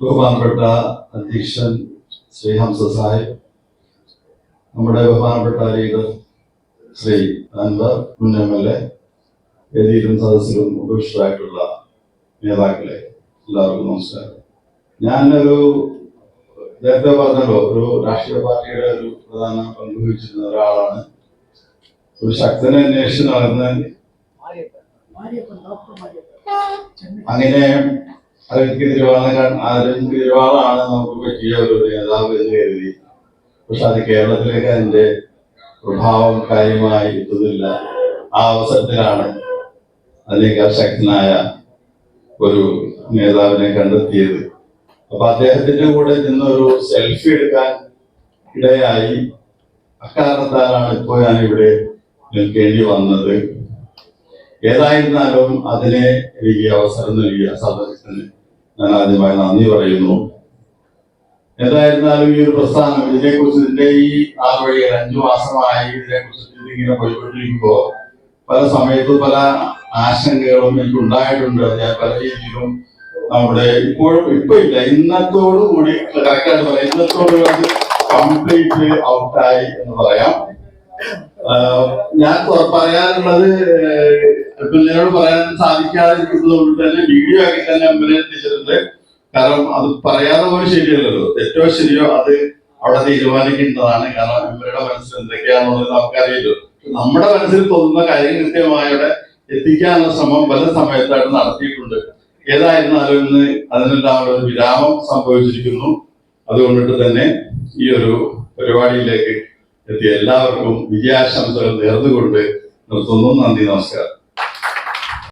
ബഹുമാനപ്പെട്ട അധ്യക്ഷൻ ശ്രീ ഹംസ സാഹിബ്, നമ്മുടെ ബഹുമാനപ്പെട്ട ലീഡർ ശ്രീ അൻവർ മുൻ MLA, വേദിയിലും സദസ്സിലും ഉപവിഷ്ടരായിട്ടുള്ള നേതാക്കളെ, എല്ലാവർക്കും നമസ്കാരം. ഞാനൊരു നേരത്തെ പറഞ്ഞല്ലോ, ഒരു രാഷ്ട്രീയ പാർട്ടിയുടെ ഒരു പ്രധാന പങ്ക് വഹിച്ചിരുന്ന ഒരാളാണ്. ഒരു ശക്തനെ അന്വേഷിച്ച് നടന്ന് അങ്ങനെ അരവിന്ദ് നമുക്ക് പറ്റിയ ഒരു നേതാവ് എന്ന് കരുതി. പക്ഷെ അത് കേരളത്തിലേക്ക് അതിന്റെ പ്രഭാവം കാര്യമായി എത്തുന്നില്ല. ആ അവസരത്തിലാണ് അതിനേക്കാൾ ശക്തനായ ഒരു നേതാവിനെ കണ്ടെത്തിയത്. അപ്പൊ അദ്ദേഹത്തിന്റെ കൂടെ നിന്നൊരു സെൽഫി എടുക്കാൻ ഇടയായി. അക്കാരണത്താലാണ് ഇപ്പോൾ ഞാൻ ഇവിടെ നിൽക്കേണ്ടി വന്നത്. ഏതായിരുന്നാലും അതിനെ എനിക്ക് അവസരം നൽകിയ സദസ്സിന് ഞാൻ ആദ്യമായി നന്ദി പറയുന്നു. എന്തായിരുന്നാലും ഈ ഒരു പ്രസ്ഥാനം, ഇതിനെക്കുറിച്ച് ഇതിന്റെ ഈ 6 വഴി 5 മാസമായി ഇതിനെക്കുറിച്ച് ഇങ്ങനെ പോയിക്കൊണ്ടിരിക്കുമ്പോ പല സമയത്തും പല ആശങ്കകളും എനിക്ക് ഉണ്ടായിട്ടുണ്ട്. ഞാൻ പല രീതിയിലും നമ്മുടെ ഇപ്പൊ ഇല്ല, ഇന്നത്തോടു കൂടി കറക്റ്റായിട്ട് പറയാം, ഇന്നത്തോടു അത് കംപ്ലീറ്റ് ഔട്ടായി എന്ന് പറയാം. ഞാൻ പറയാനുള്ളത് ഇപ്പൊ നിങ്ങളോട് പറയാൻ സാധിക്കാതിരിക്കുന്നത് കൊണ്ട് തന്നെ വീഡിയോ ആക്കി തന്നെ അഭിനയിച്ചിട്ടുണ്ട്. കാരണം അത് പറയാതെ പോലും ശരിയല്ലല്ലോ, തെറ്റോ ശരിയോ അത് അവിടെ തീരുമാനിക്കേണ്ടതാണ്. കാരണം ഇവരുടെ മനസ്സിൽ എന്തൊക്കെയാണെന്നുള്ളത് നമുക്കറിയില്ലോ. നമ്മുടെ മനസ്സിൽ തോന്നുന്ന കാര്യം കൃത്യമായി അവിടെ എത്തിക്കാനുള്ള ശ്രമം പല സമയത്തായിട്ട് നടത്തിയിട്ടുണ്ട്. ഏതായിരുന്നാലും ഇന്ന് അതിനെല്ലാം ഒരു വിരാമം സംഭവിച്ചിരിക്കുന്നു. അതുകൊണ്ടിട്ട് തന്നെ ഈ ഒരു പരിപാടിയിലേക്ക് എത്തിയ എല്ലാവർക്കും വിജയാശംസകൾ നേർന്നുകൊണ്ട് നിർത്തുന്നു. നന്ദി, നമസ്കാരം.